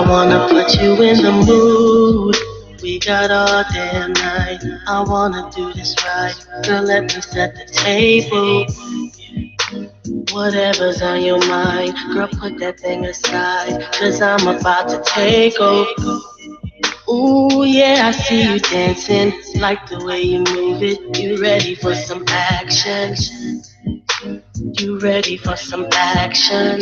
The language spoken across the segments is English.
wanna put you in the mood. We got all damn night. I wanna do this right. Girl, let me set the table. Whatever's on your mind, girl, put that thing aside. Cause I'm about to take over. Ooh, yeah, I see you dancing. Like the way you move it. You ready for some action? You ready for some action?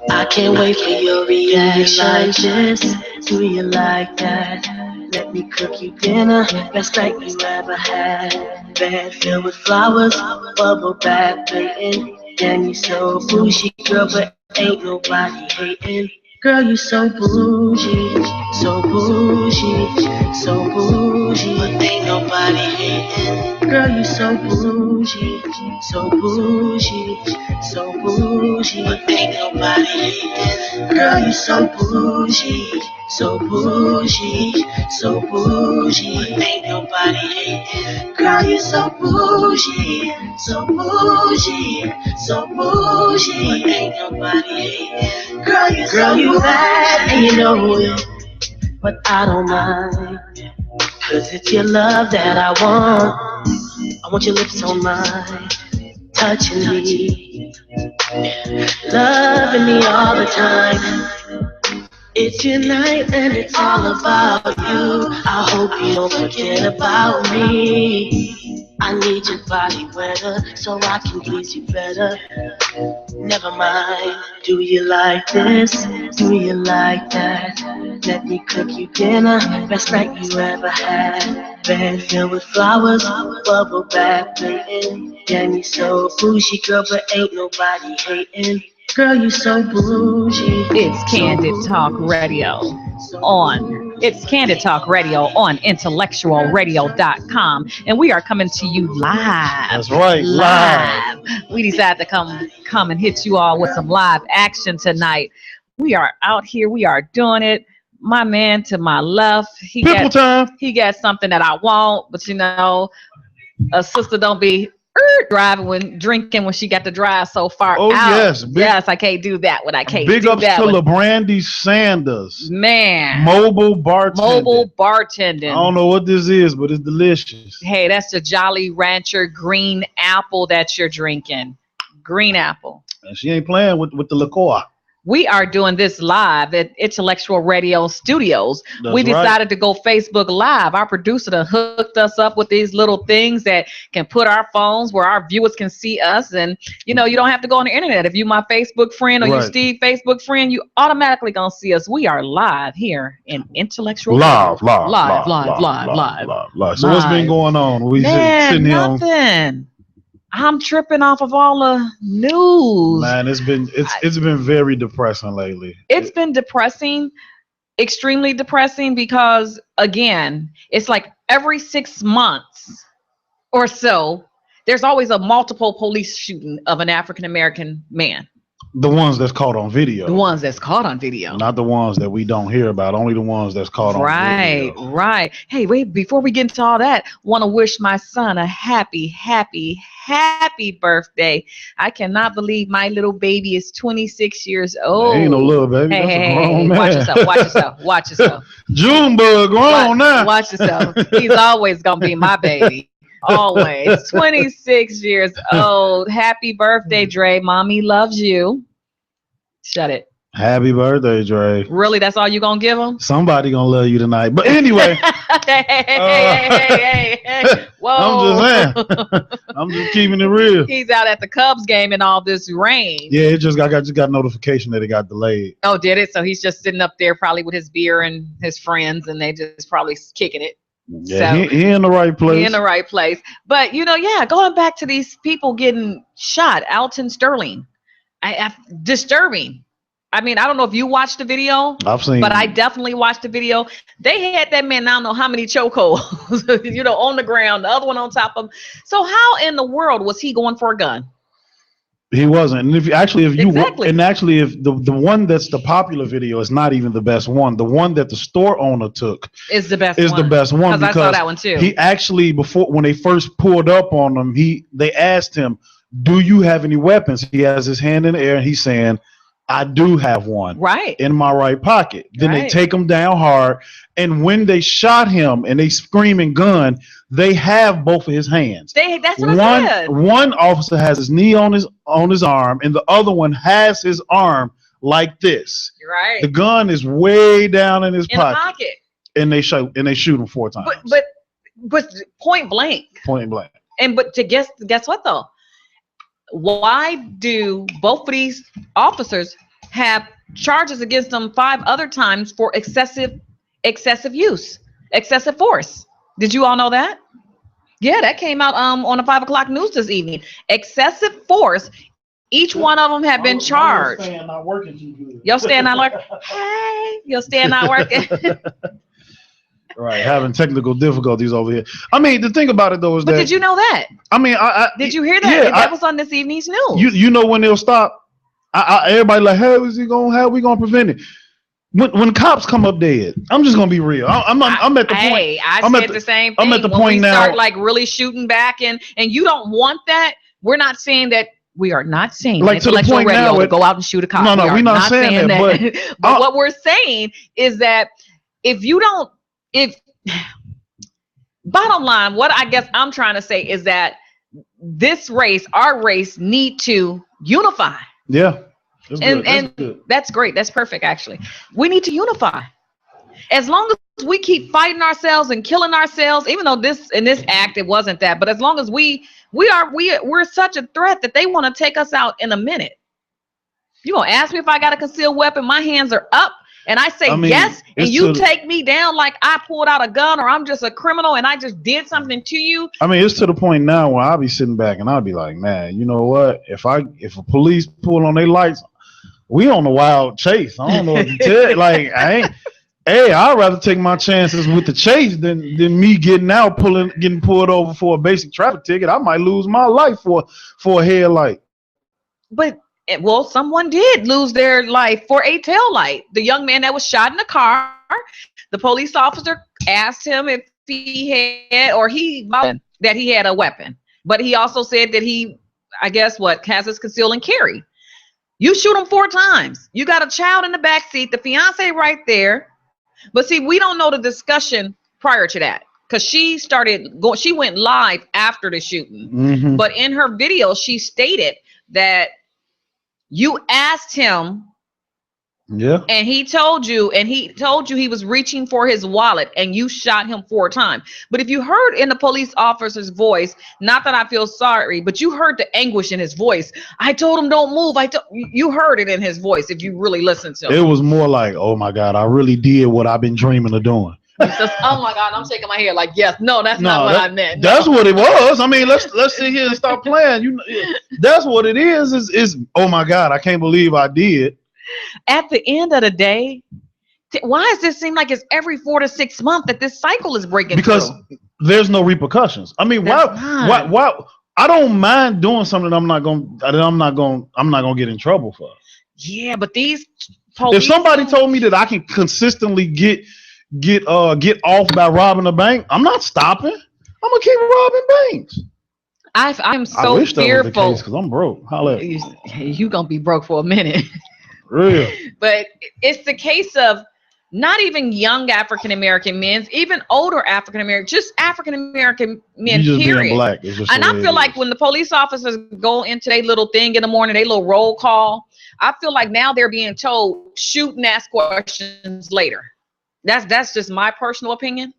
I can't wait for your reaction. Do you like this? Do you like that? Let me cook you dinner, best night you ever had. Bed filled with flowers, bubble bath waiting. Damn, you so bougie, girl, but ain't nobody hating. Girl, you so bougie, so bougie, so bougie, but ain't nobody hating. Girl, you so bougie, so bougie, so bougie, but ain't nobody hating. Girl, you so bougie, so bougie, so bougie, but ain't nobody hating. Girl, you so bougie, so bougie, so bougie, but ain't nobody hating. Girl, you bad and you know it, but I don't mind. Cause it's your love that I want. I want your lips on mine, touching me, loving me all the time. It's your night and it's all about you. I hope you don't forget about me. I need your body wetter so I can please you better. Never mind, do you like this? Do you like that? Let me cook you dinner, best night you ever had. Bed filled with flowers, bubble bath waiting. Damn, you so bougie, girl, but ain't nobody hating. Girl, you so bougie. It's Candid Talk Radio on IntellectualRadio.com, and we are coming to you live. That's right, live. We decided to come and hit you all with some live action tonight. We are out here. We are doing it. My man to my left, he got something that I want, but you know, a sister don't be drinking when she got to drive so far out. Yes, I can't do that when I can't big do ups that. Big ups to LaBrandy Sanders. Man. Mobile bartending. I don't know what this is, but it's delicious. Hey, that's the Jolly Rancher green apple that you're drinking. Green apple. And she ain't playing with the liqueur. We are doing this live at Intellectual Radio Studios. We decided to go Facebook Live. Our producer done hooked us up with these little things that can put our phones where our viewers can see us. And, you know, you don't have to go on the internet. If you my Facebook friend or you Steve Facebook friend, you automatically going to see us. We are live here in Intellectual Live. So what's been going on? We sitting here nothing. I'm tripping off of all the news. Man, it's been very depressing lately. It's been depressing, extremely depressing, because again, it's like every 6 months or so, there's always a multiple police shooting of an African American man. The ones that's caught on video. The ones that's caught on video. Not the ones that we don't hear about, only the ones that's caught on video. Right. Hey, wait, before we get into all that, want to wish my son a happy birthday. I cannot believe my little baby is 26 years old. Ain't no little baby. Hey, watch yourself. Junebug, go on now. Watch yourself. He's always going to be my baby. Always. 26 years old. Happy birthday, Dre. Mommy loves you. Shut it. Happy birthday, Dre. Really? That's all you gonna give him? Somebody gonna love you tonight. But anyway. Hey. Whoa. I'm just saying. I'm just keeping it real. He's out at the Cubs game in all this rain. Yeah, I just got notification that it got delayed. Oh, did it? So he's just sitting up there probably with his beer and his friends, and they just probably kicking it. Yeah, so, he in the right place. He in the right place. But, you know, going back to these people getting shot, Alton Sterling, disturbing. I mean, I don't know if you watched the video. I've seen, but I definitely watched the video. They had that man, I don't know how many chokeholds, you know, on the ground, the other one on top of him. So how in the world was he going for a gun? He wasn't. And if the one that's the popular video is not even the best one. The one that the store owner took is the best one. Because I saw that one too. He actually, when they first pulled up on him, they asked him, "Do you have any weapons?" He has his hand in the air and he's saying, I do have one in my right pocket. Then they take him down hard. And when they shot him and they screaming gun, they have both of his hands. That's what I said. One officer has his knee on his arm, and the other one has his arm like this. Right. The gun is way down in his pocket. And they shoot him 4 times. But point blank. But to guess what though? Why do both of these officers have charges against them 5 other times for excessive use, excessive force? Did you all know that? Yeah, that came out on the 5 o'clock news this evening. Excessive force. Each one of them have been charged. Your stand not working too good. Your stand not working. Hey, your stand not working. Right, having technical difficulties over here. I mean, the thing about it though is that. But did you know that? I mean, did you hear that? Yeah, that was on this evening's news. You know when they'll stop? Everybody like, how is he gonna? How are we gonna prevent it? When cops come up dead, I'm just gonna be real. I'm at the point. Hey, I said the same thing. I'm at the when point we now. Start like really shooting back, and you don't want that. We're not saying that. We are not saying like to the point radio now to go out and shoot a cop. No, we're not saying that. But what we're saying is that bottom line, what I guess I'm trying to say is that our race, need to unify. Yeah. That's great. That's perfect, actually. We need to unify. As long as we keep fighting ourselves and killing ourselves, even though in this act it wasn't that, but as long as we're such a threat that they want to take us out in a minute. You gonna ask me if I got a concealed weapon? My hands are up, and I say yes, and you take me down like I pulled out a gun or I'm just a criminal and I just did something to you. I mean, it's to the point now where I'll be sitting back and I'll be like, man, you know what? If a police pull on their lights, we on the wild chase. I don't know what to tell you. Like, I'd rather take my chances with the chase than me getting pulled over for a basic traffic ticket. I might lose my life for a headlight. But someone did lose their life for a tail light. The young man that was shot in the car, the police officer asked him if he had that he had a weapon, but he also said that he, I guess, has his conceal and carry. You shoot him 4 times. You got a child in the back seat, the fiance right there. But see, we don't know the discussion prior to that because she went live after the shooting. Mm-hmm. But in her video, she stated that you asked him. Yeah. And he told you he was reaching for his wallet and you shot him 4 times. But if you heard in the police officer's voice, not that I feel sorry, but you heard the anguish in his voice. I told him don't move. You heard it in his voice if you really listened to him. It was more like, oh my God, I really did what I've been dreaming of doing. He says, oh my God, I'm shaking my head like, yes, no, that's not what I meant. No. That's what it was. I mean, let's sit here and stop playing. That's what it is oh my God, I can't believe I did. At the end of the day, why does this seem like it's every 4 to 6 months that this cycle is breaking because through? There's no repercussions. I mean, why I don't mind doing something I'm not gonna get in trouble for. Yeah, but these police, if somebody told me that I can consistently get off by robbing a bank, I'm not stopping. I'm gonna keep robbing banks. I'm so fearful because I'm broke. You gonna be broke for a minute. Real. But it's the case of not even young African American men, even older African American, just African American men. You just period. Being black. It's just and I feel like when the police officers go into their little thing in the morning, their little roll call, I feel like now they're being told shoot and ask questions later. That's just my personal opinion.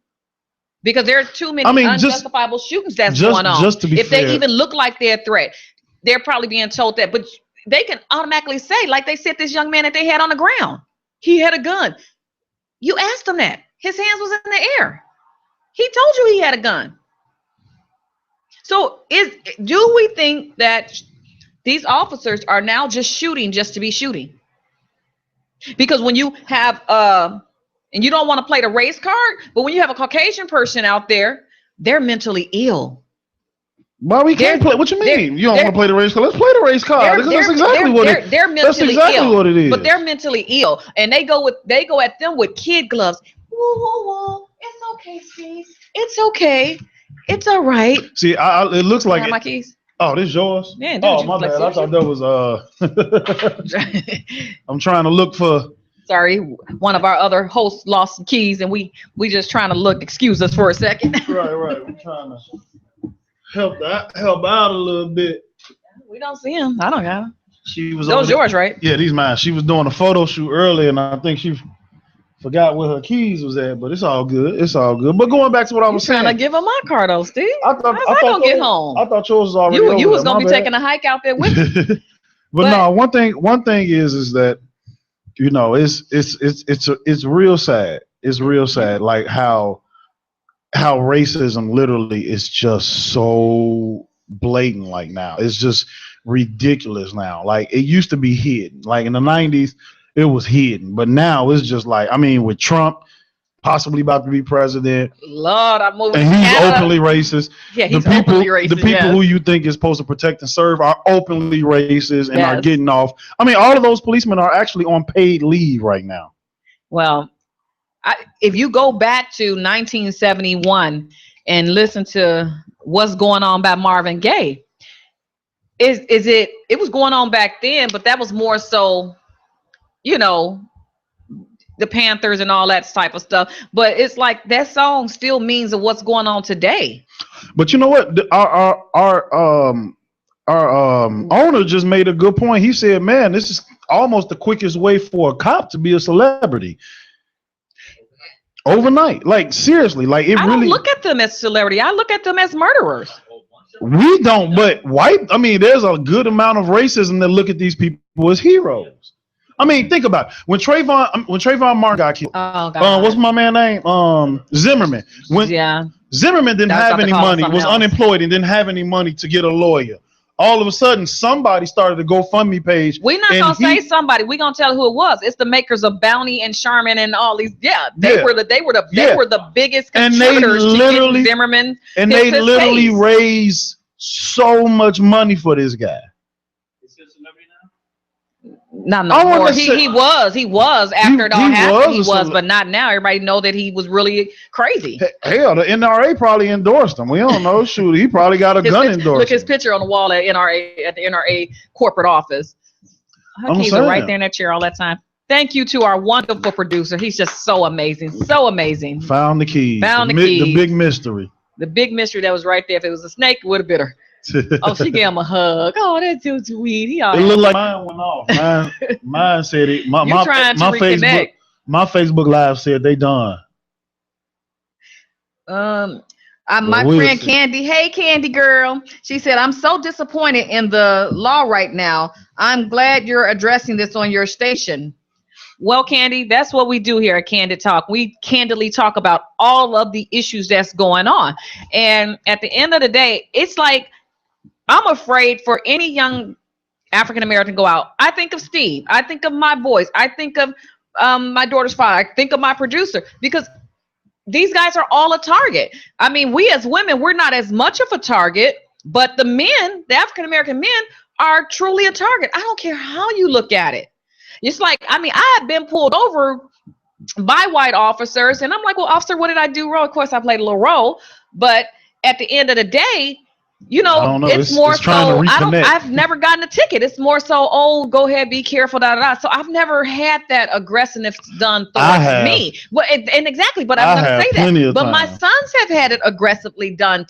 Because there are too many unjustifiable shootings that's going on. Just to be if fair, they even look like they're a threat, they're probably being told that. But they can automatically say, like they said, this young man that they had on the ground, he had a gun. You asked him that. His hands was in the air. He told you he had a gun. So do we think that these officers are now just shooting just to be shooting? Because when you have and you don't want to play the race card, but when you have a Caucasian person out there, they're mentally ill. Why we can't play? What you mean? You don't want to play the race card? Let's play the race card. That's exactly what it is. They're mentally ill. What it is. But they're mentally ill, and they go at them with kid gloves. Whoa, whoa, whoa! It's okay, Steve. It's okay. It's all right. See, it looks like my keys. Oh, this yours? Yeah, Oh, you my like, bad. I thought that was I'm trying to look for. Sorry, one of our other hosts lost some keys, and we just trying to look. Excuse us for a second. Right. We're trying to help out a little bit. We don't see him. I don't got him. She was Those yours, right? Yeah, these mine. She was doing a photo shoot earlier, and I think she forgot where her keys was at. But it's all good. It's all good. But going back to what I was saying, trying to give him my car though, Steve. How's I gonna get home? I thought yours was already. You was gonna be taking a hike out there with me. but no, one thing is that it's real sad. It's real sad, like how racism literally is just so blatant. Like now, it's just ridiculous now. Like it used to be hidden. Like in the 90s, it was hidden, but now it's just like, I mean, with Trump possibly about to be president, Lord, I'm moving. And he's openly racist. Yeah, he's openly racist. The people who you think is supposed to protect and serve are openly racist and are getting off. I mean, all of those policemen are actually on paid leave right now. Well, if you go back to 1971 and listen to what's going on by Marvin Gaye, it was going on back then, but that was more so, the Panthers and all that type of stuff. But it's like that song still means of what's going on today. But you know what? Our owner just made a good point. He said, "Man, this is almost the quickest way for a cop to be a celebrity overnight." Like seriously, like it I really. don't look at them as celebrity. I look at them as murderers. We don't, but I mean, there's a good amount of racism that look at these people as heroes. I mean, think about it. When Trayvon Martin got killed, what's my man's name? Zimmerman. Zimmerman didn't have any money, was unemployed, and didn't have any money to get a lawyer. All of a sudden, somebody started a GoFundMe page. We're not gonna say somebody. We're gonna tell who it was. It's the makers of Bounty and Charmin and all these. They were the biggest contributors to getting Zimmerman. And they literally raised so much money for this guy. No more. He was after it all happened. He was, but not now. Everybody know that he was really crazy. Hell, the NRA probably endorsed him. We don't know. Shoot, he probably got a gun endorsement. Look his picture on the wall at the NRA corporate office. Her keys are right there in that chair all that time. Thank you to our wonderful producer. He's just so amazing. So amazing. Found the keys. The big mystery. The big mystery that was right there. If it was a snake, it would have bit her. Oh, she gave him a hug. Oh, that's so sweet. It looked like mine went off. Mine said it. My Facebook Live said they done. My friend Candy. Hey, Candy girl. She said, I'm so disappointed in the law right now. I'm glad you're addressing this on your station. Well, Candy, that's what we do here at Candid Talk. We candidly talk about all of the issues that's going on. And at the end of the day, it's like, I'm afraid for any young African American go out. I think of Steve. I think of my boys. I think of my daughter's father. I think of my producer, because these guys are all a target. I mean, we as women, we're not as much of a target, but the men, the African American men, are truly a target. I don't care how you look at it. It's like, I mean, I have been pulled over by white officers, and I'm like, well, officer, what did I do wrong? Of course, I played a little role, but at the end of the day, it's more so I've never gotten a ticket. It's more so, oh, go ahead, be careful, So I've never had that aggressiveness done towards me. But I'm going to say that. But my sons have had it aggressively done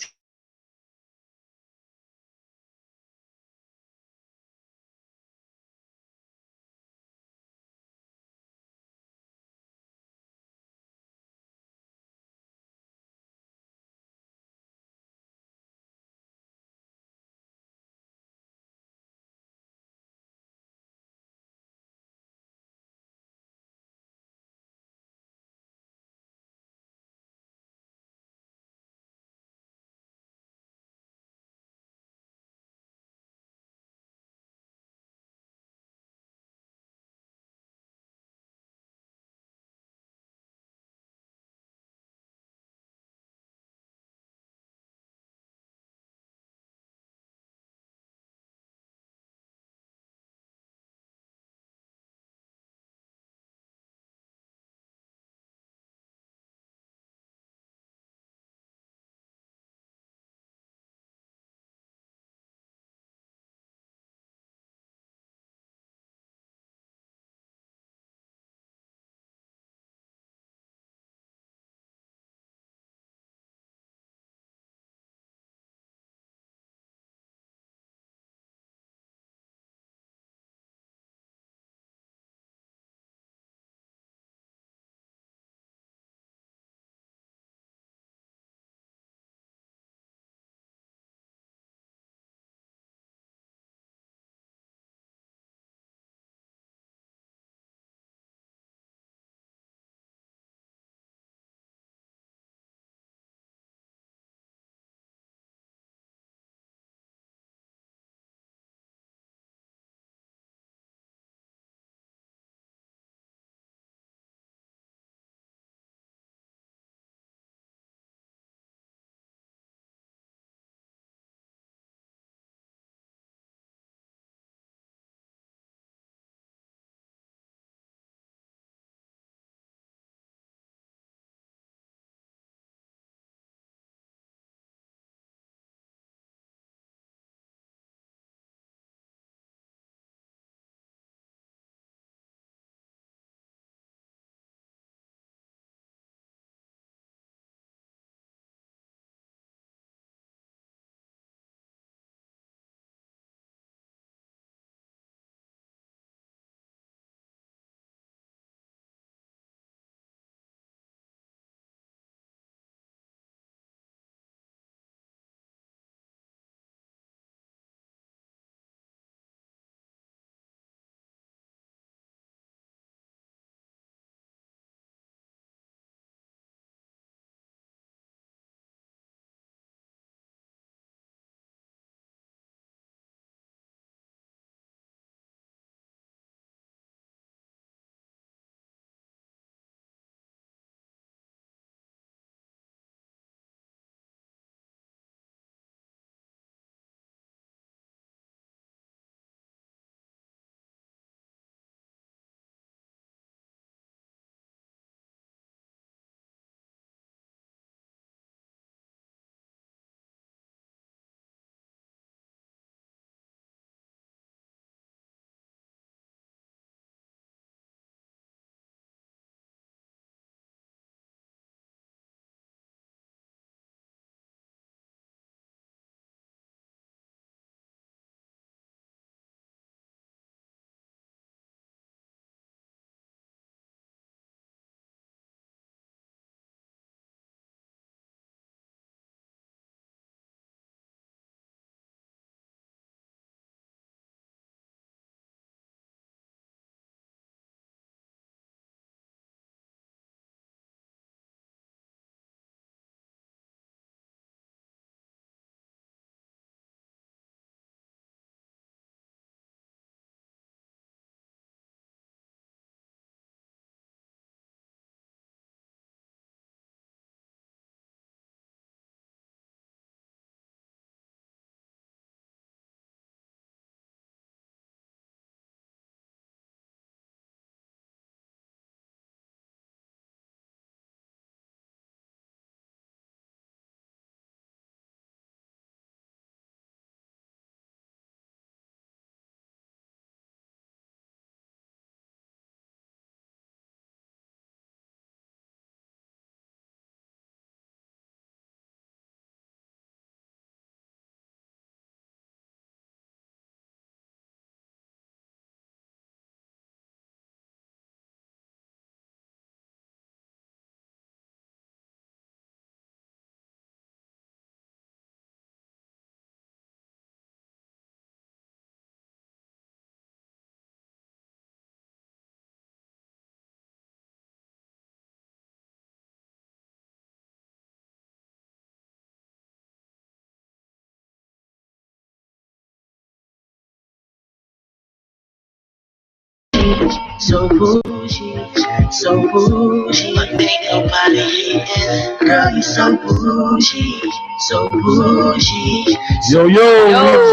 so bougie, so bougie. Like ain't nobody hating. Girl, you so bougie, so bougie. Yo, we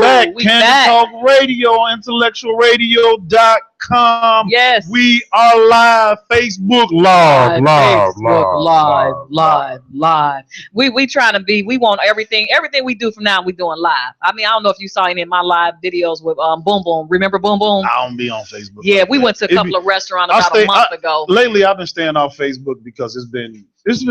back. We Candid back. Talk Radio, IntellectualRadio.com. Yes. We are live. Facebook live. We trying to be. We want everything we do from now. We doing live. I mean, I don't know if you saw any of my live videos with Boom Boom. Remember Boom Boom? I don't be on Facebook. Yeah, like we that. went to a couple of restaurants about a month ago. Lately, I've been staying off Facebook because it's been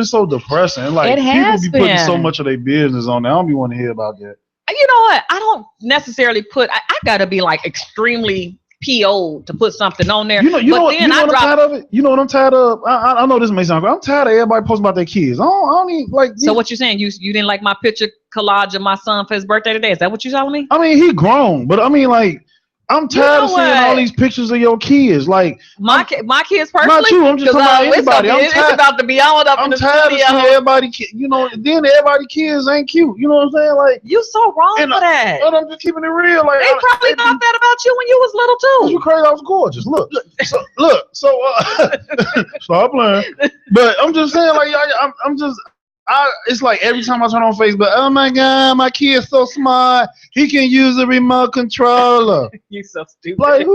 so depressing. Like It has people be putting been. so much of their business on there. I don't be want to hear about that. You know what? I don't necessarily put. I gotta be like extremely PO'd to put something on there. You know what I'm tired of it. You know what I'm tired of. I know this may sound good. I'm tired of everybody posting about their kids. I don't even like. So what you saying? You didn't like my picture collage of my son for his birthday today? Is that what you telling me? I mean, he grown, but I mean, like, I'm tired of seeing all these pictures of your kids. Like my kids personally. Not you. I'm just talking about anybody. It's about to be on up in the studio. I'm tired of seeing everybody. You know, then everybody kids ain't cute. You know what I'm saying? Like you so wrong for that. But I'm just keeping it real. Like they probably thought that about you when you was little too. You crazy? I was gorgeous. Look. Stop playing. But I'm just saying, like, it's like every time I turn on Facebook, oh my God, my kid's so smart. He can use a remote controller. You so stupid. Like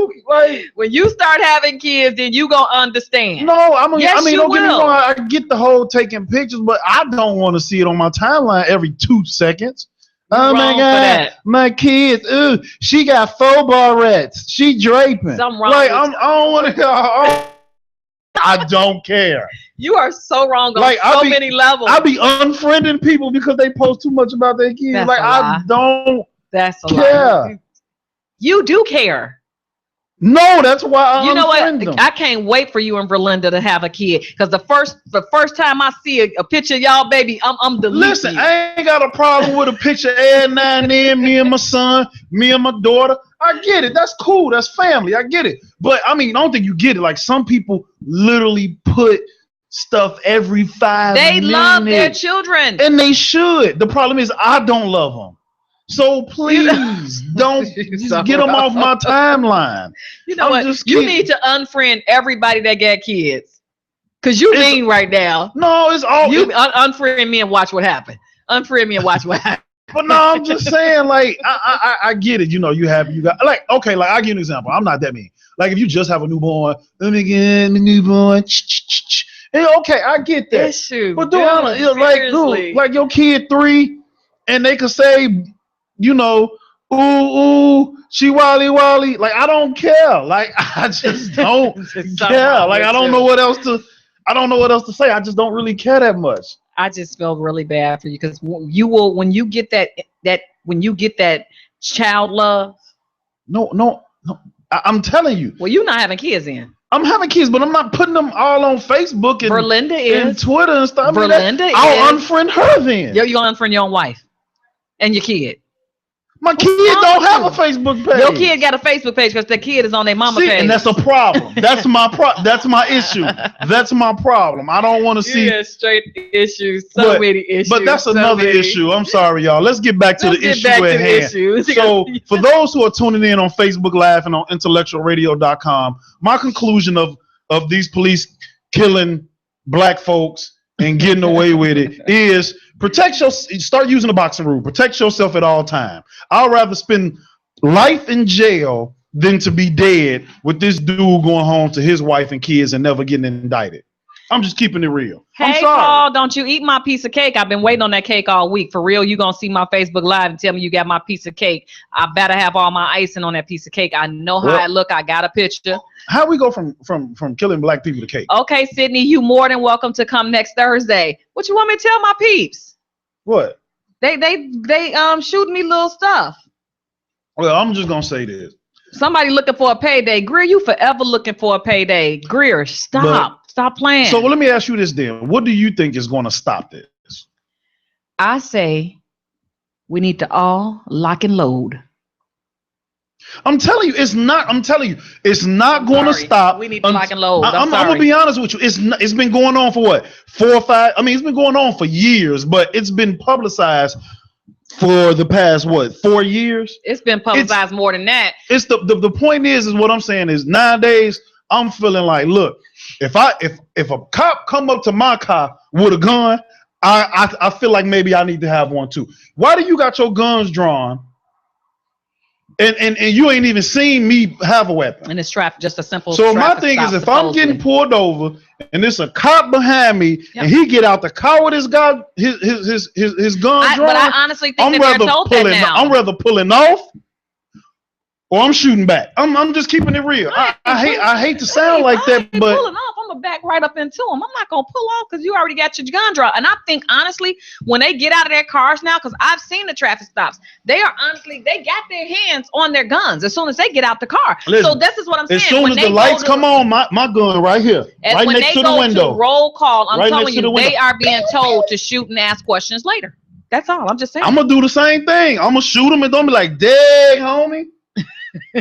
when you start having kids, then you gonna understand. No, I mean, don't get me wrong. I get the whole taking pictures, but I don't want to see it on my timeline every 2 seconds. Oh my God, my kids! Ooh, she got 4 barrettes. She draping. Something wrong. Like I don't want to. I don't care. You are so wrong on so many levels. I be unfriending people because they post too much about their kids. That's I don't care. Lie. You do care. No, that's why I You know what? them. I can't wait for you and Verlinda to have a kid. Because the first time I see a picture of y'all, baby, I'm deleting. Listen, I ain't got a problem with a picture every now and then, me and my son, me and my daughter. I get it. That's cool. That's family. I get it. But I mean, I don't think you get it. Like some people literally put stuff every 5 minutes. They love their children. And they should. The problem is I don't love them. So please don't just get them off my timeline. You know what? You need to unfriend everybody that got kids. Because you mean right now. No, it's all. You unfriend me and watch what happens. Unfriend me and watch what happens. But no, I'm just saying, like, I get it. You know, you got, like, okay, like, I'll give you an example. I'm not that mean. Like, if you just have a newborn, let me get my newborn. And okay, I get that. Issue. But like your kid 3, and they could say, you know, ooh, she wally. Like, I don't care. Like, I just don't care. Like, I don't know what else to say. I just don't really care that much. I just feel really bad for you because you will when you get that child love. No. I'm telling you. Well, you're not having kids in. I'm having kids, but I'm not putting them all on Facebook and Verlinda and Twitter and stuff. I'll unfriend her then. You're gonna unfriend your own wife and your kid. My kid don't have a Facebook page. Your kid got a Facebook page because the kid is on their mama page. And that's a problem. That's my issue. That's my problem. I don't want to see straight issues. Many issues. But that's another issue. I'm sorry, y'all. Let's get back to the issue at hand. So for those who are tuning in on Facebook Live and on IntellectualRadio.com, my conclusion of these killing black folks and getting away with it is start using the boxing rule. Protect yourself at all time. I'd rather spend life in jail than to be dead with this dude going home to his wife and kids and never getting indicted. I'm just keeping it real. I'm sorry. Paul, don't you eat my piece of cake. I've been waiting on that cake all week. For real, you going to see my Facebook Live and tell me you got my piece of cake. I better have all my icing on that piece of cake. I know how I look. I got a picture. How we go from killing black people to cake? Okay, Sydney, you more than welcome to come next Thursday. What you want me to tell my peeps? What? They shooting me little stuff. Well, I'm just going to say this. Somebody looking for a payday. Greer, you forever looking for a payday. Greer, stop playing. So let me ask you this then. What do you think is going to stop this? I say we need to all lock and load. I'm telling you, it's not going to stop. We need to lock and load. I'm going to be honest with you. It's been going on for what? 4 or 5? I mean, it's been going on for years, but it's been publicized for the past 4 years? It's been publicized more than that. It's the point is what I'm saying is nowadays I'm feeling like, look, if a cop come up to my car with a gun, I feel like maybe I need to have one too. Why do you got your guns drawn? And you ain't even seen me have a weapon. And it's just a simple. So my thing is, if I'm getting pulled over and there's a cop behind me and he get out the car with his gun, his gun drawn, but I honestly think that they're told that now. I'm rather pulling off or I'm shooting back. I'm just keeping it real. I hate to sound like that, but pulling off, I'm gonna back right up into them. I'm not gonna pull off because you already got your gun drawn. And I think honestly, when they get out of their cars now, because I've seen the traffic stops, they got their hands on their guns as soon as they get out the car. Listen, so this is what I'm saying. As soon as the lights come on, my gun right here, right next to the window. To roll call, I'm telling you, they are being told to shoot and ask questions later. That's all. I'm just saying. I'm gonna do the same thing. I'm gonna shoot them and don't be like, "Dang, homie."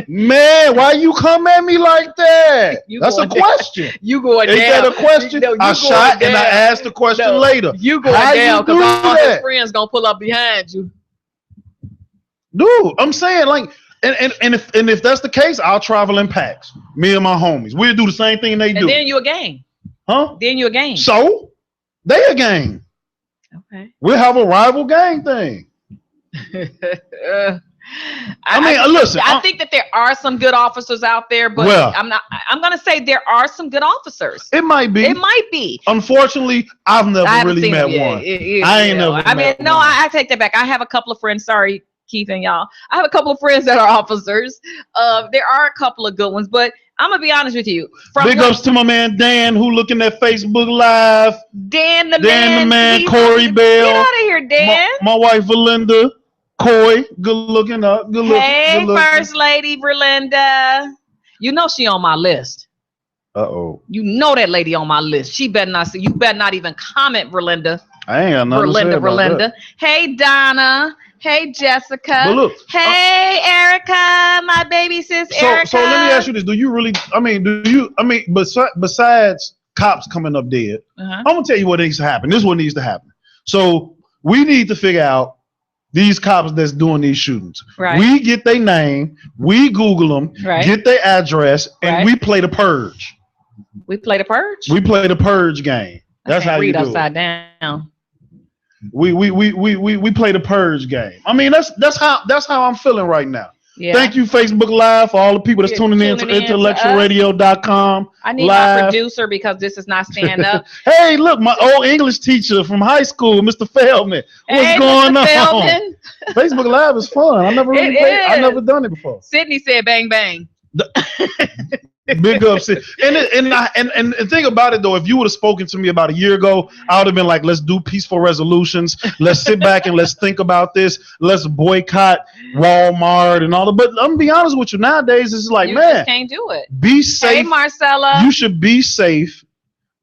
Man, why you come at me like that? That's a question. You going down? Ain't that a question? No, I shot and I asked the question later. You going down because all his friends gonna pull up behind you. Dude, I'm saying like, and if that's the case, I'll travel in packs. Me and my homies, we'll do the same thing they do. And then you a gang, huh? Then you a gang. So they a gang. Okay. We'll have a rival gang thing. Listen. I think that there are some good officers out there, but I'm gonna say there are some good officers. It might be. It might be. Unfortunately, I've never really met one. I ain't never. I take that back. I have a couple of friends. Sorry, Keith and y'all. I have a couple of friends that are officers. There are a couple of good ones, but I'm gonna be honest with you. Big ups to my man Dan, who looking at Facebook Live. Dan the man, Corey Bell. Get out of here, Dan. My wife Valinda. Coy, good looking up. Good looking. Hey, First Lady Verlinda. You know she on my list. Uh-oh. You know that lady on my list. She better not see. You better not even comment, Verlinda. I ain't got nothing to say about that. Hey, Donna. Hey, Jessica. But look, hey, Erica. My baby sis, Erica. So let me ask you this. Besides cops coming up dead, I'm going to tell you what needs to happen. This is what needs to happen. So we need to figure out these cops that's doing these shootings. Right. We get their name, we Google them, get their address, and we play the purge. We play the purge? We play the purge game. That's how you do it. Upside down. We play the purge game. I mean, that's how I'm feeling right now. Yeah. Thank you, Facebook Live, for all the people that's tuning in to IntellectualRadio.com. I need my producer because this is not stand up. Hey, look, my old English teacher from high school, Mr. Feldman. What's going on? Feldman. Facebook Live is fun. I never done it before. Sydney said bang bang. Big ups. And think about it though, if you would have spoken to me about a year ago, I would have been like, let's do peaceful resolutions. Let's sit back and let's think about this. Let's boycott Walmart and all that. But I'm gonna be honest with you, nowadays it's like, you just can't do it. Be safe. Hey, Marcella. You should be safe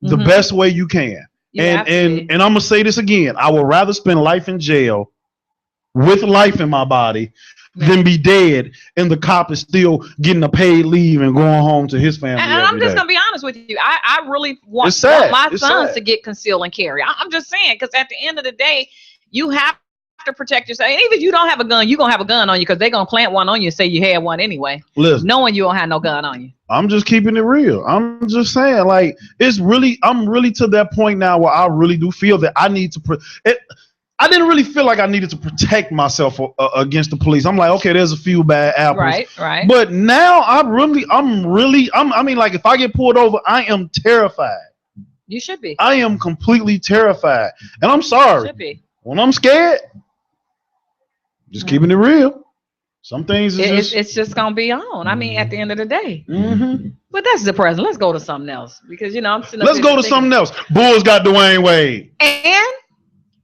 the best way you can. And I'm gonna say this again. I would rather spend life in jail with life in my body than be dead and the cop is still getting a paid leave and going home to his family. And I'm just gonna be honest with you. I really want my sons to get conceal and carry. I'm just saying, because at the end of the day, you have to protect yourself. And even if you don't have a gun, you're gonna have a gun on you because they're gonna plant one on you and say you had one anyway. Listen, knowing you don't have no gun on you. I'm just keeping it real. I'm just saying, like, I'm really to that point now where I really do feel that I need to I didn't really feel like I needed to protect myself against the police. I'm like, okay, there's a few bad apples. Right. But now I mean, like, if I get pulled over, I am terrified. You should be. I am completely terrified. And I'm sorry. You should be. When I'm scared, just keeping it real. Some things it's just gonna be on. I mean, at the end of the day. But that's the present. Let's go to something else because I'm sitting up. Let's go to something else. Bulls got Dwayne Wade and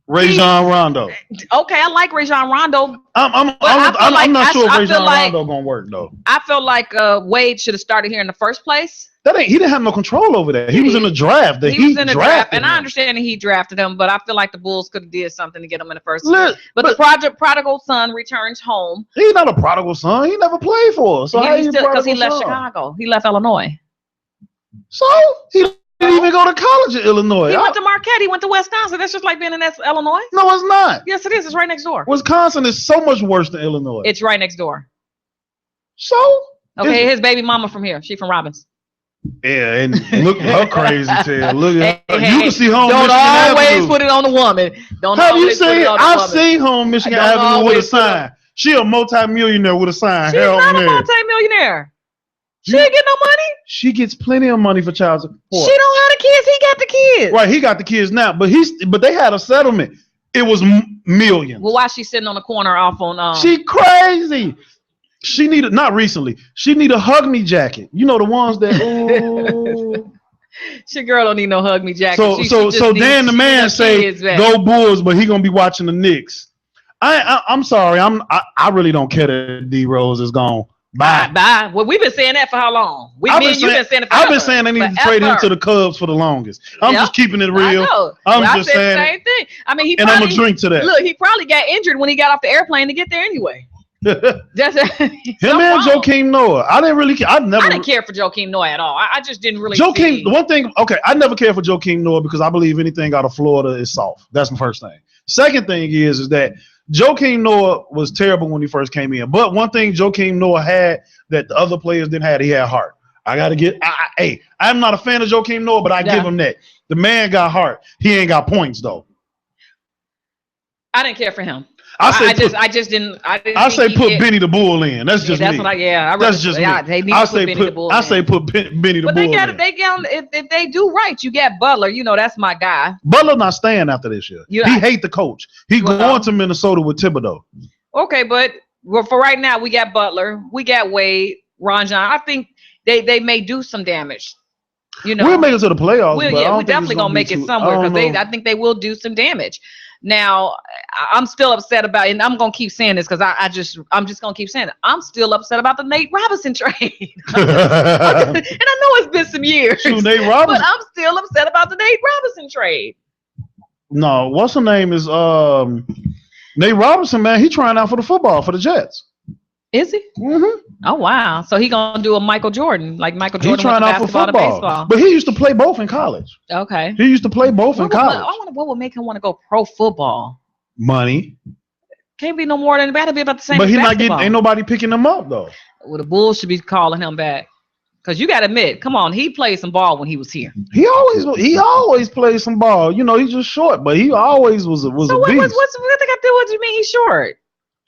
Rajon Rondo. Okay, I like Rajon Rondo. I'm not sure if Rajon Rondo gonna work though. I feel like Wade should have started here in the first place. He didn't have no control over that. He was in the draft. He was in the draft, and I understand that he drafted him, but I feel like the Bulls could have did something to get him in the first place. But the prodigal son returns home. He's not a prodigal son. He never played for us. So because he left Chicago. He left Illinois. So he didn't even go to college in Illinois. He went to Marquette. He went to Wisconsin. That's just like being in Illinois. No, it's not. Yes, it is. It's right next door. Wisconsin is so much worse than Illinois. It's right next door. So? Okay, his baby mama from here. She from Robbins. Yeah, and look her crazy tail. Look at her. You can see home. Don't Michigan always Avenue. put it on the woman. Don't Have you always put seen? it on the I've woman. seen home Michigan Avenue with a sign. She a multi-millionaire with a sign. She's Help not a me. multi-millionaire. She ain't get no money. She gets plenty of money for child support. She don't have the kids. He got the kids. Right, he got the kids now, but they had a settlement. It was millions. Well, why she sitting on the corner off on? She crazy. She needed not recently. She need a hug me jacket. You know the ones that. Oh. Your girl don't need no hug me jacket. So Dan the man say go Bulls, but he gonna be watching the Knicks. I'm sorry. I really don't care that D Rose is gone. Bye. Well, we've been saying that for how long? You've been saying it forever. I've been saying they need to trade him to the Cubs for the longest. I'm just keeping it real. I'm just saying the same thing. I mean, I'm gonna drink to that. Look, he probably got injured when he got off the airplane to get there anyway. Him and Joakim Noah. I didn't care for Joakim Noah at all. I just didn't really. The one thing, okay, I never cared for Joakim Noah because I believe anything out of Florida is soft. That's the first thing. Second thing is that Joakim Noah was terrible when he first came in. But one thing Joakim Noah had that the other players didn't have, he had heart. I'm not a fan of Joakim Noah, but I give him that. The man got heart. He ain't got points though. I didn't care for him. I say put Benny the Bull in. That's just me. That's just me. I say put Benny the Bull in. If they do right, you got Butler. You know that's my guy. Butler not staying after this year. He hate the coach. He going to Minnesota with Thibodeau. Okay, but for right now, we got Butler. We got Wade, Ron John. I think they may do some damage. You know, we'll make it to the playoffs. We're definitely gonna make it somewhere because I think they will do some damage. Now, I'm still upset about it, and I'm gonna keep saying this because I'm just gonna keep saying it. I'm still upset about the Nate Robinson trade, and I know it's been some years, Nate Robinson, but I'm still upset about the Nate Robinson trade. No, what's her name is Nate Robinson, man. He trying out for the football for the Jets. Is he? Mm-hmm. Oh wow! So he gonna do a Michael Jordan, like Michael Jordan. He trying out for football, but he used to play both in college. Okay. He used to play both in college. I wonder what would make him want to go pro football. Money. Can't be no more than that'll be about the same. But he's not getting. Ain't nobody picking him up though. Well, the Bulls should be calling him back. Because you got to admit, come on, he played some ball when he was here. He always played some ball. You know, he's just short, but he always was a beast. So what they got to do? What do you mean he's short?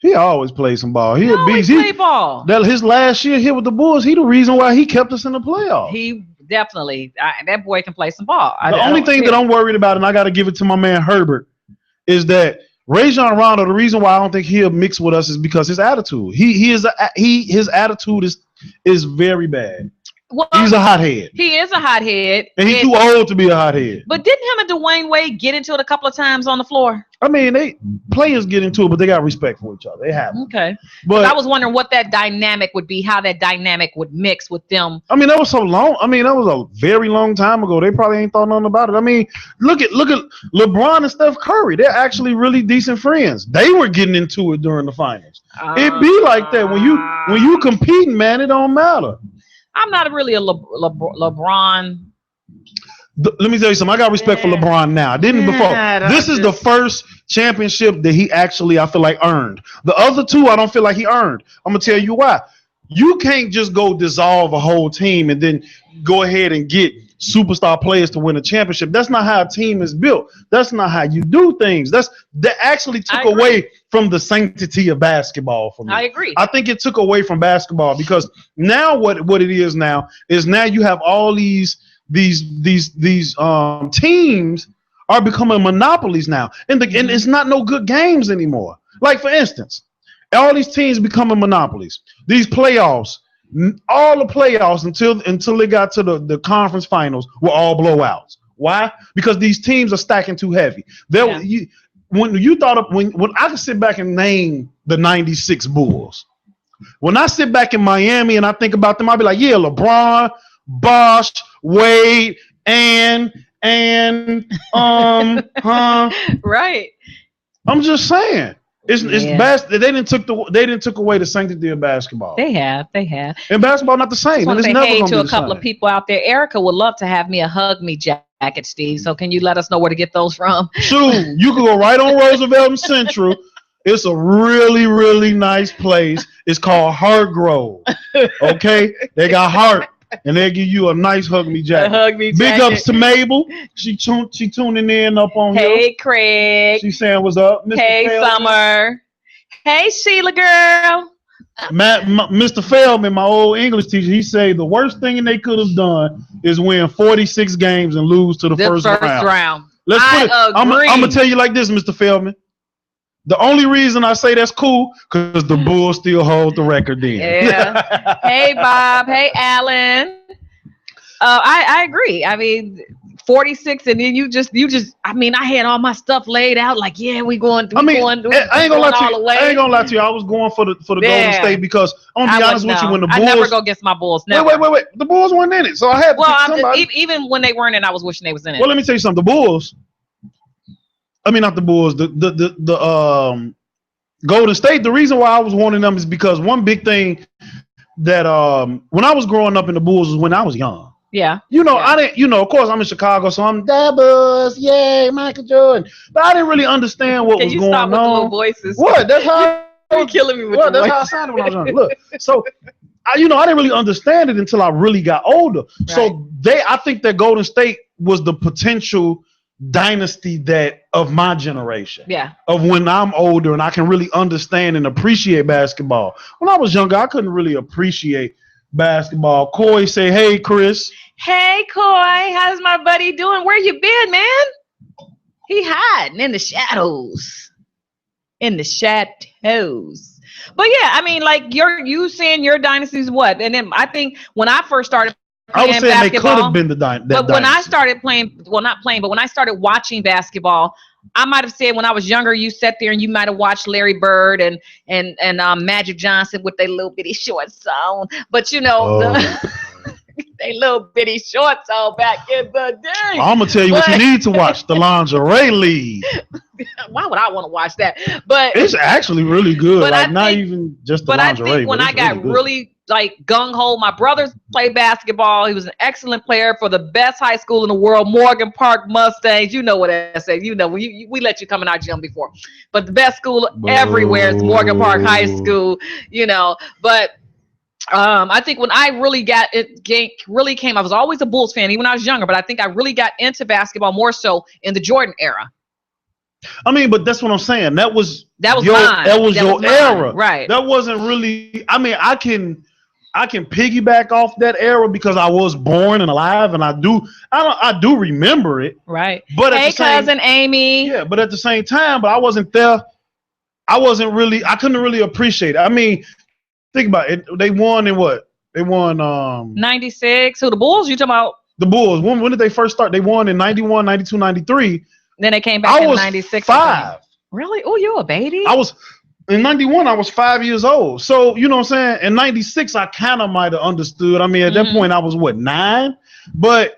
He always played some ball. He a beast. He played ball. His last year here with the Bulls, he the reason why he kept us in the playoffs. He definitely, that boy can play some ball. The only thing that I'm worried about, and I got to give it to my man Herbert, is that Rajon Rondo, the reason why I don't think he'll mix with us is because his attitude. His attitude is very bad. Well, he's a hothead. He is a hothead. And he's too old to be a hothead. But didn't him and Dwayne Wade get into it a couple of times on the floor? I mean, players get into it, but they got respect for each other. They have. Okay. But I was wondering what that dynamic would be, how that dynamic would mix with them. I mean, that was so long. I mean, that was a very long time ago. They probably ain't thought nothing about it. I mean, look at LeBron and Steph Curry. They're actually really decent friends. They were getting into it during the finals. It be like that when you competing, man. It don't matter. I'm not really a LeBron. Let me tell you something. I got respect for LeBron now. I didn't before. This is the first championship that he actually, I feel like, earned. The other two, I don't feel like he earned. I'm going to tell you why. You can't just go dissolve a whole team and then go ahead and get superstar players to win a championship. That's not how a team is built. That's not how you do things. That actually took away from the sanctity of basketball for me. I agree. I think it took away from basketball because now what it is now you have all these teams are becoming monopolies now. And it's not no good games anymore. Like for instance, all these teams becoming monopolies. These playoffs, all the playoffs until they got to the conference finals were all blowouts. Why? Because these teams are stacking too heavy. When I can sit back and name the 96 Bulls. When I sit back in Miami and I think about them, I'll be like, yeah, LeBron, Bosh, Wade, and right. I'm just saying. It's best they didn't took away the sanctity of basketball. They have. And basketball not the same. And it's never gonna be a couple of people out there. Erica would love to have me a hug me jacket, Steve. So can you let us know where to get those from? Sure. You can go right on Roosevelt and Central. It's a really, really nice place. It's called Heart Grove. Okay? They got heart. and they'll give you a nice hug me jacket. Hug me Big jacket. ups to Mabel. She tuning in up on here. Hey, Craig. She saying what's up, Mr. Hey, Feldman. Summer. Hey, Sheila girl. Mr. Feldman, my old English teacher, he said the worst thing they could have done is win 46 games and lose to the first round. Let's put it. I'm gonna tell you like this, Mr. Feldman. The only reason I say that's cool because the Bulls still hold the record then. Yeah. Hey, Bob. Hey, Alan. I agree. I mean, 46, and then you just. I mean, I had all my stuff laid out. Like, yeah, I ain't gonna lie to you. I was going for the Golden State because I'm gonna be honest with you. When the Bulls, I never go against my Bulls. Never. Wait. The Bulls weren't in it, so I had to. Even when they weren't in, I was wishing they was in it. Well, let me tell you something. The Bulls. I mean, not the Bulls. The Golden State. The reason why I was wanting them is because one big thing that when I was growing up in the Bulls was when I was young. Yeah. I didn't. Of course, I'm in Chicago, so I'm Bulls, yay, Michael Jordan. But I didn't really understand what was going on. With the little voices? What? That's how you're killing me with the that's how I sounded when I was young. Look, so I didn't really understand it until I really got older. Right. So I think that Golden State was the potential dynasty that of my generation, of when I'm older and I can really understand and appreciate basketball. When I was younger, I couldn't really appreciate basketball. Coy say, "Hey, Chris." Hey, Coy. How's my buddy doing? Where you been, man? He hiding in the shadows. In the shadows. But yeah, I mean, like you saying your dynasty's what? And then I think when I first started. I was saying basketball, they could have been the dynasty. But when I started playing, well, not playing, but when I started watching basketball, I might have said when I was younger, you sat there and you might have watched Larry Bird and Magic Johnson with their little bitty shorts on. But they little bitty shorts on back in the day. I'm gonna tell you what you need to watch: the Lingerie League. Why would I want to watch that? But it's actually really good. Like not even just the lingerie. But I think when I got really like gung ho, my brother played basketball. He was an excellent player for the best high school in the world, Morgan Park Mustangs. You know what I said. We let you come in our gym before, but the best school everywhere is Morgan Park High School. But. I think when I really came, I was always a Bulls fan, even when I was younger, but I think I really got into basketball more so in the Jordan era. I mean, but that's what I'm saying. That was your era. Right. That wasn't really, I mean, I can piggyback off that era because I was born and alive and I do remember it. Right. But hey, cousin Amy. Yeah, but at the same time, but I wasn't there. I couldn't really appreciate it. I mean, think about it. They won in what? They won 96. Who, the Bulls? You talking about? The Bulls. When did they first start? They won in 91, 92, 93. Then they came back in 96. 5. Really? Oh, you're a baby? In 91, I was 5 years old. So, you know what I'm saying? In 96, I kind of might have understood. I mean, at that point, I was 9? But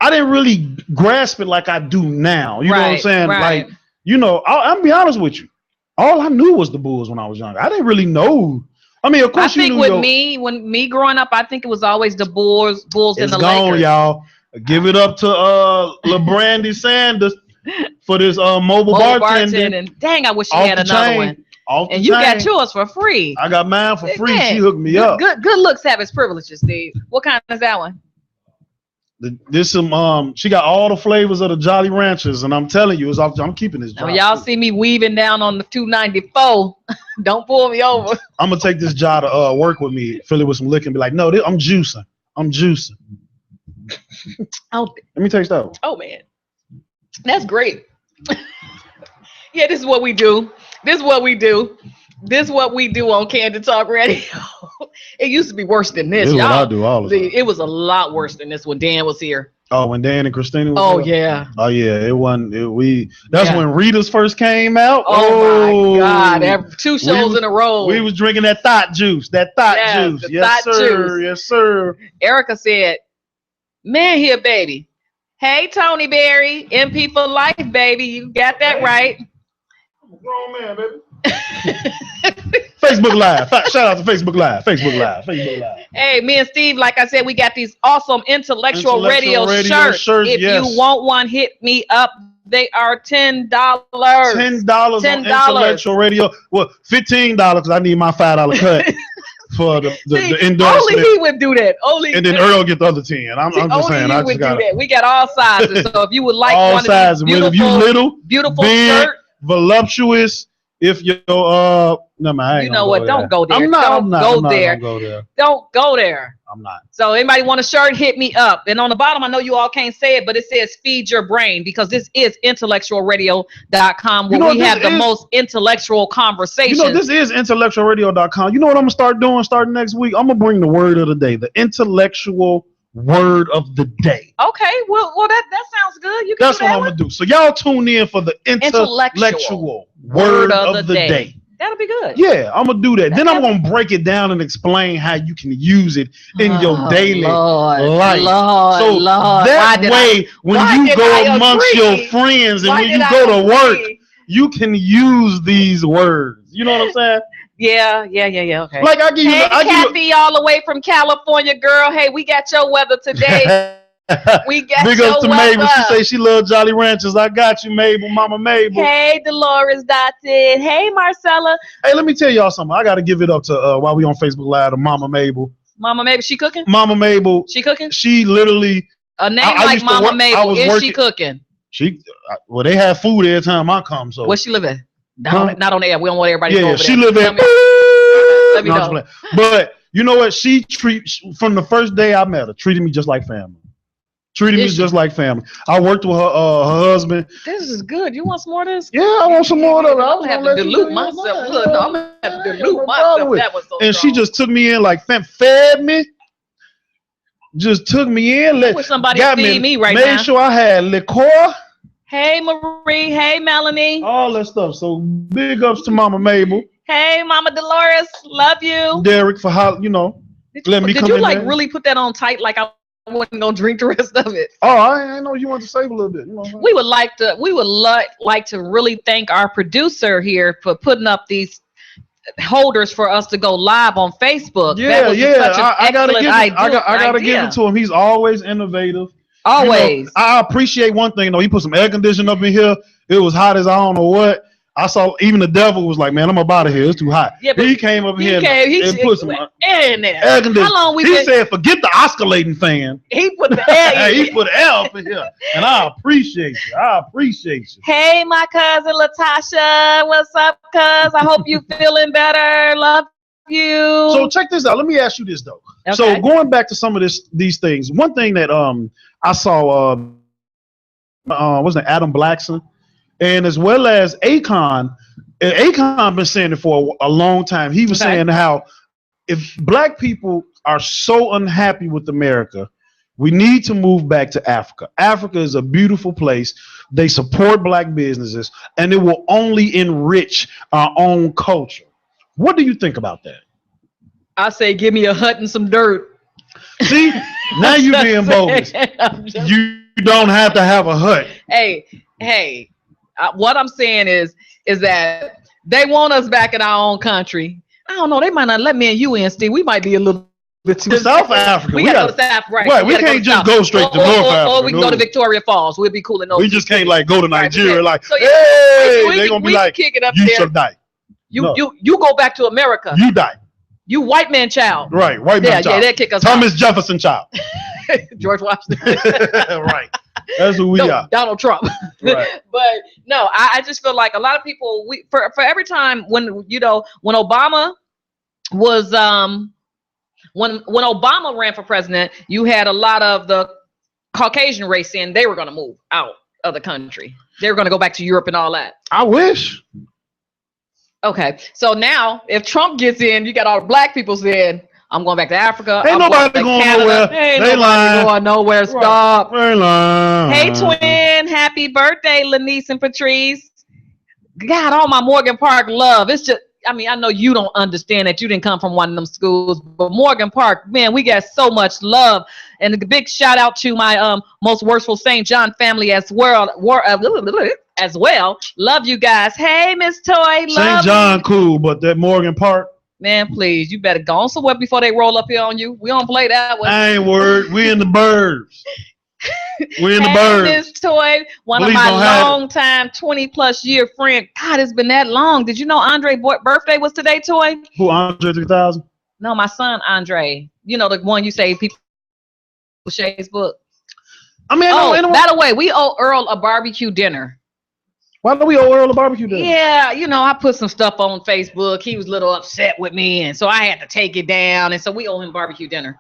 I didn't really grasp it like I do now. You know what I'm saying? Right. Like, I'll be honest with you. All I knew was the Bulls when I was younger. I didn't really know. I mean, of course, when me growing up, I think it was always the Bulls and the Lakers. Y'all. Give it up to LeBrandy Sanders for this mobile bartending. Dang, I wish you had another one. And you got yours for free. I got mine for free. She hooked me up. Good looks have its privileges, Steve. What kind is that one? She got all the flavors of the Jolly Ranchers, and I'm telling you, I'm keeping this job. Now, y'all see me weaving down on the 294. Don't pull me over. I'm gonna take this job to work with me, fill it with some liquor, and be like, no, I'm juicing. Oh, let me taste that one. Oh man, that's great. Yeah, this is what we do. This is what we do on Candid Talk Radio. It used to be worse than this. This is what I do all the time. It was a lot worse than this when Dan was here. Oh, when Dan and Christina was here? Yeah. Oh yeah, it wasn't. That's when Rita's first came out. Oh my God! 2 shows in a row. We was drinking that thought juice. Juice. Yes, sir. Juice. Yes, sir. Erica said, "Man, here, baby. Hey, Tony Berry, MP for life, baby. You got that right." I'm a grown man, baby. Facebook Live. Shout out to Facebook Live. Hey, me and Steve, like I said, we got these awesome Intellectual Radio shirts. If you want one, hit me up. They are $10. $10 on Intellectual Radio. Well, $15 because I need my $5 cut. for the See, endorsement. Only he would do that. And then Earl get the other 10. I'm just saying. I just got that. We got all sizes. So if you would like all one sizes, of these if you little, beautiful big, shirt, voluptuous. If you're no man, you know what? Don't go there. Don't go there. Don't go there. I'm not. So anybody want a shirt, hit me up. And on the bottom, I know you all can't say it, but it says feed your brain, because this is IntellectualRadio.com, where we have the most intellectual conversations. You know, this is IntellectualRadio.com. You know what I'm gonna start doing starting next week? I'm gonna bring the word of the day, the intellectual word of the day. Okay, well that sounds good. You can That's what I'm gonna do. So y'all tune in for the intellectual word of the day. That'll be good. Yeah, I'm gonna do that. Then I'm gonna break it down and explain how you can use it in your daily life. Lord, that way, when you go amongst your friends and when you go to work, you can use these words. You know what I'm saying? Yeah. Okay. Like I give you, Kathy, all the way from California, girl. Hey, we got your weather today. We got big ups to Mabel. She say she loves Jolly Ranchers. I got you, Mabel, Mama Mabel. Hey, Dolores Dotson. Hey, Marcella. Hey, let me tell y'all something. I got to give it up to while we on Facebook Live to Mama Mabel. Mama Mabel, she cooking? Mama Mabel, she cooking? She literally a name like Mama Mabel. Is she cooking? Well, they have food every time I come. So where she live at? Not on the air. We don't want everybody to go over she there. live at. Let me know. But you know what? She from the first day I met her, treated me just like family. Treated me just like family. I worked with her husband. This is good. You want some more of this? Yeah, I want some more of it. I'm gonna have to dilute myself. Look, no, I'm gonna have to dilute myself. That was so and strong. She just took me in like fed me. Just took me in. With somebody feed me right now. Made sure I had liqueur. Hey Marie. Hey Melanie. All that stuff. So big ups to Mama Mabel. Hey Mama Dolores. Love you. Derek for how Did you like really put that on tight like I wasn't gonna drink the rest of it? Oh, I know you want to save a little bit. You know, we would like to really thank our producer here for putting up these holders for us to go live on Facebook. I gotta give it to him. He's always innovative. Always. I appreciate one thing though. He put some air conditioning up in here. It was hot as I don't know what. I saw even the devil was like, man, I'm up out of here. It's too hot. Yeah, but he came up here and put some air in there. Air conditioning. How long he said, forget the oscillating fan. He put the air in. He put air up in here. And I appreciate you. Hey, my cousin Latasha. What's up, cuz? I hope you feeling better. Love you. So check this out. Let me ask you this though. Okay. So going back to some of these things, one thing that I saw wasn't it Adam Blackson? And as well as Akon been saying it for a long time. He was saying how if black people are so unhappy with America, we need to move back to Africa. Africa is a beautiful place. They support black businesses, and it will only enrich our own culture. What do you think about that? I say, give me a hut and some dirt. See, now you're being bogus. You don't have to have a hut. Hey. What I'm saying is that they want us back in our own country. I don't know. They might not let me and you in, Steve. We might be a little bit too South Africa. We gotta go to South, right? Right. We can't just go straight to North Africa. Or we can go to Victoria Falls. We'll be cool enough. We just can't like go to Nigeria like, hey, they're gonna be like, kick it up you there. shall die. You go back to America. You die. You white man child. Right, white man child. Yeah, they kick us Thomas Jefferson child. George Washington. Right. That's who we are. Donald Trump. Right. But no, I just feel like a lot of people, for every time when Obama was when Obama ran for president, you had a lot of the Caucasian race saying they were going to move out of the country. They were going to go back to Europe and all that. I wish. Okay, so now if Trump gets in, you got all the black people saying, I'm going back to Africa. Ain't nobody going nowhere. Ain't nobody going nowhere. Stop. They lying. Hey, twin. Happy birthday, Lanice and Patrice. God, all my Morgan Park love. It's just, I mean, I know you don't understand that you didn't come from one of them schools, but Morgan Park, man, we got so much love. And a big shout out to my most worshipful St. John family as well. Love you guys. Hey, Miss Toy. St. John cool, but that Morgan Park. Man, please, you better go on somewhere before they roll up here on you. We don't play that one. I ain't worried. We in the burbs. We in the burbs. Miss Toy, one of my long-time 20-plus year friend. God, it's been that long. Did you know Andre's birthday was today, Toy? Who, Andre 3000? No, my son Andre. You know, the one you say people share Facebook. I mean, by the way, we owe Earl a barbecue dinner. Why do we owe Earl a barbecue dinner? Yeah, you know, I put some stuff on Facebook. He was a little upset with me, and so I had to take it down. And so we owe him barbecue dinner.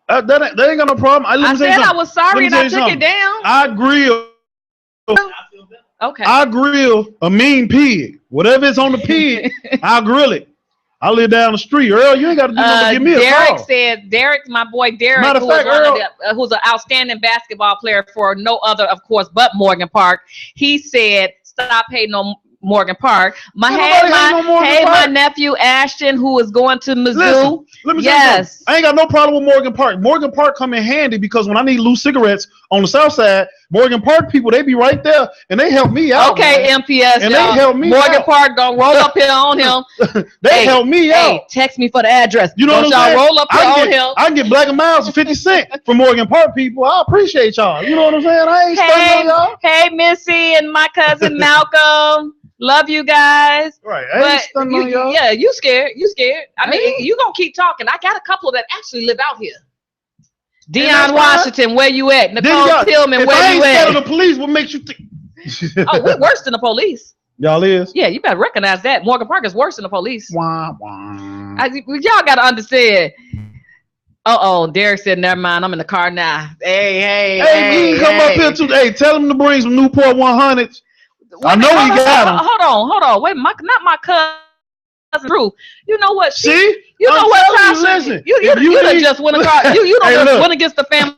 That ain't got no problem. I said I was sorry and I took it down. I grill. Okay. I grill a mean pig. Whatever is on the pig, I grill it. I live down the street. Earl, you ain't got to do nothing but give me a call. Derek, my boy Derek, Matter of fact, who's an outstanding basketball player for no other, of course, but Morgan Park. He said, stop hating on Morgan Park. My nephew Ashton, who is going to Mizzou. Let me tell you something. I ain't got no problem with Morgan Park. Morgan Park come in handy because when I need loose cigarettes on the south side, Morgan Park people, they be right there and they help me out. Okay, man. MPS, and they help me Morgan out. Park don't roll up here on him. They help me out. Hey, text me for the address. You know what I'm saying? Roll up here on him. I can get Black and Miles for 50 cents from Morgan Park people. I appreciate y'all. You know what I'm saying? I ain't stunning on y'all. Hey, Missy and my cousin Malcolm. Love you guys. Right. I ain't stunning on y'all. Yeah, you scared. I mean, you gonna keep talking. I got a couple that actually live out here. Deion Washington, where you at? Nicole Tillman, where you at? If I ain't scared of the police, what makes you think? Oh, we're worse than the police. Y'all is? Yeah, you better recognize that. Morgan Park is worse than the police. Wah, wah. Y'all gotta understand. Derek said, never mind, I'm in the car now. Hey, we can come up here too. Hey, tell him to bring some Newport 100s. I know he got them. Hold on. Wait, not my cousin Drew. You know what? See? You know what, Tasha? Listen, you just went across. You went against the family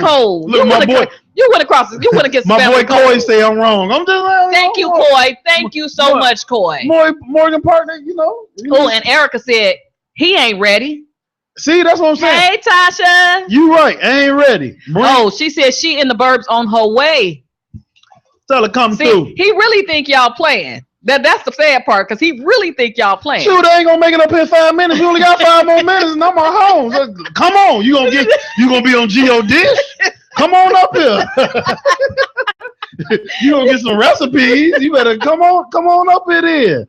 code. Look, my boy. You went against the family code. My boy Coy say I'm wrong. I'm just like, thank you, Coy. Thank you so much, Coy. Morgan Partner, you know. Oh, and Erica said he ain't ready. See, that's what I'm saying. Hey, Tasha. You right. I ain't ready. She said she in the burbs on her way. Tell her come through. He really think y'all playing. That's the sad part, because he really think y'all playing. Shoot, I ain't gonna make it up here in 5 minutes. We only got 5 more minutes and I'm on home. So, come on, you gonna be on Geo Dish? Come on up here. You gonna get some recipes. You better come on up here.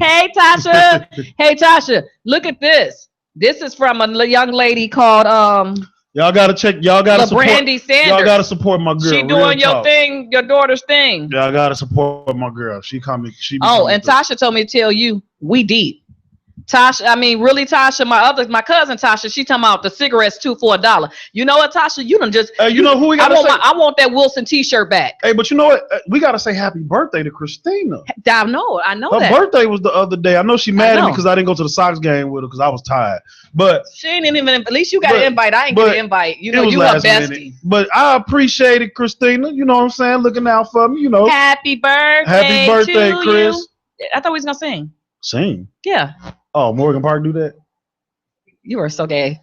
Hey Tasha, look at this. This is from a young lady called Y'all gotta check. Y'all gotta support. Brandy Sanders. Y'all gotta support my girl. She doing your thing, your daughter's thing. Y'all gotta support my girl. She coming. And Tasha told me to tell you, we deep. Tasha, Tasha, my cousin Tasha, she talking about the cigarettes 2 for $1. You know what, Tasha? You done just. You know who we gotta say? I want that Wilson T-shirt back. Hey, but you know what? We gotta say happy birthday to Christina. I know Her that. birthday was the other day. I know she mad at me because I didn't go to the Sox game with her because I was tired. But she didn't even. At least you got an invite. I ain't get an invite. You know, you her bestie. Minute. But I appreciated Christina. You know what I'm saying? Looking out for me. You know. Happy birthday. Happy birthday, to Chris. You. I thought we was gonna sing. Sing. Yeah. Oh, Morgan Park do that? You are so gay.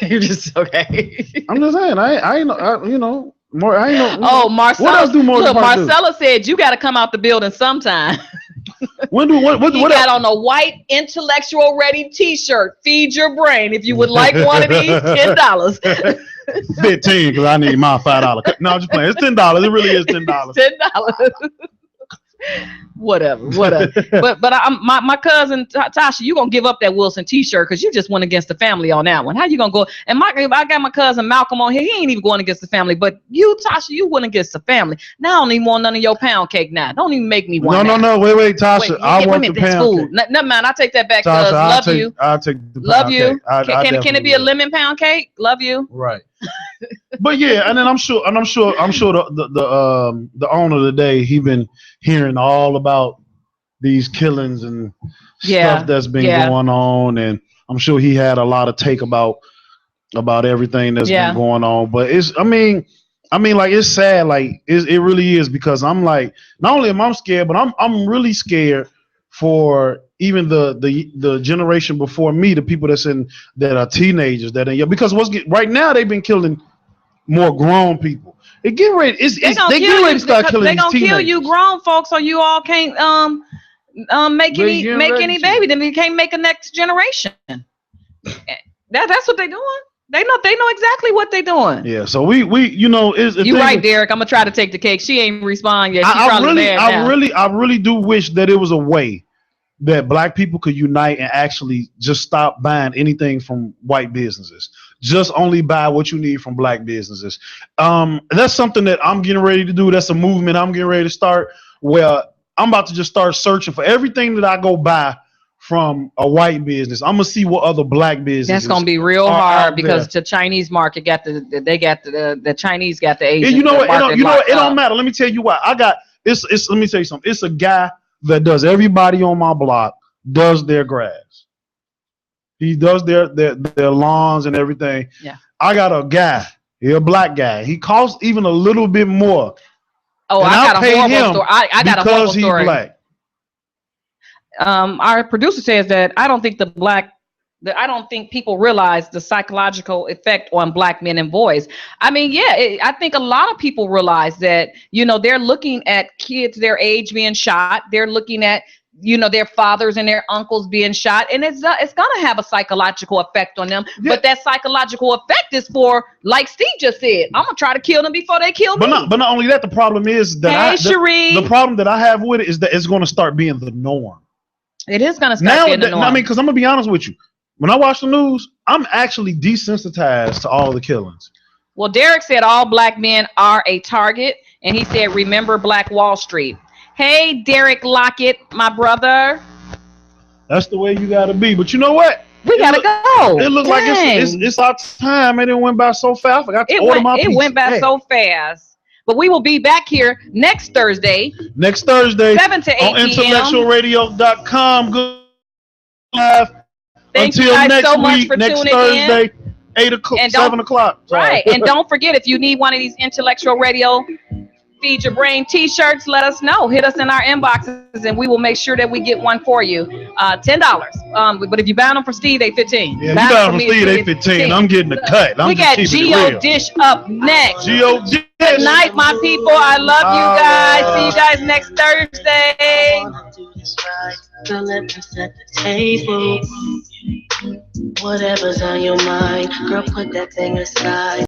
You're just so gay. I'm just saying. I ain't know. More. I ain't know. Oh, Marcella. What else do Morgan Park Marcella said you got to come out the building sometime. What got on a white Intellectual Ready T-shirt. Feed your brain. If you would like one of these, $10. 15 because I need my $5. No, I'm just playing. It's $10. It really is $10. $10. Whatever. but my cousin Tasha, you gonna give up that Wilson T-shirt because you just went against the family on that one. How you gonna go? And I got my cousin Malcolm on here. He ain't even going against the family. But you, Tasha, you went against the family. Now I don't even want none of your pound cake. Now don't even make me want. No. Wait, Tasha. I want the pound cake. Never mind. I take that back. Tasha, love you. I'll take the love you. Cake. Can it be a lemon pound cake? Love you. Right. But yeah, and then I'm sure the owner of the day, he been hearing all about these killings and stuff that's been going on, and I'm sure he had a lot of take about everything that's been going on. But I mean, like it's sad, like it really is, because I'm like, not only am I scared, but I'm really scared for even the generation before me, the people that are teenagers because right now they've been killing more grown people. They get ready. They get ready to start killing these teenagers. They gonna kill you grown folks, so you all can't make any baby. Then you can't make a next generation. That's what they're doing. They know exactly what they're doing. Yeah, so we you're right, Derek. I'm gonna try to take the cake. She ain't respond yet. I really do wish that it was a way that black people could unite and actually just stop buying anything from white businesses. Just only buy what you need from black businesses. That's something that I'm getting ready to do. That's a movement I'm getting ready to start, where I'm about to just start searching for everything that I go buy from a white business. I'm gonna see what other black businesses. That's gonna be real hard because the Chinese market got the Chinese got the Asian. You know what? It don't matter. Let me tell you why. Let me tell you something. It's a guy that does everybody on my block does their grass. He does their lawns and everything. Yeah. I got a guy. He a black guy. He costs even a little bit more. Oh, I got a horrible story. I got a horrible story. He's black. Our producer says that I don't think people realize the psychological effect on black men and boys. I mean, I think a lot of people realize that, they're looking at kids their age being shot. They're looking at, their fathers and their uncles being shot. And it's going to have a psychological effect on them. Yeah. But that psychological effect is for, like Steve just said, I'm going to try to kill them before they kill me. But not only that, the problem is that the problem that I have with it is that it's going to start being the norm. It is going to start being the norm. I mean, because I'm going to be honest with you. When I watch the news, I'm actually desensitized to all the killings. Well, Derek said all black men are a target. And he said, remember Black Wall Street. Hey, Derek Lockett, my brother. That's the way you got to be. But you know what? We got to go. It looked like it's our time. And it went by so fast. I forgot to order my pizza. It went by so fast. But we will be back here next Thursday. 7 to 8 on IntellectualRadio.com. Good live. Thank Until you guys next so much week, for next tuning Thursday, in. 7 o'clock. Right. And don't forget, if you need one of these Intellectual Radio Feed Your Brain t-shirts, let us know. Hit us in our inboxes and we will make sure that we get one for you. $10. But if you buy them for Steve, they $15. Yeah, you buy them for Steve, they $15. I'm getting the cut. We got Geo Dish up next. Geo Dish. Good night, my people. I love you guys. See you guys next Thursday. So let them set the table. Whatever's on your mind, girl, put that thing aside.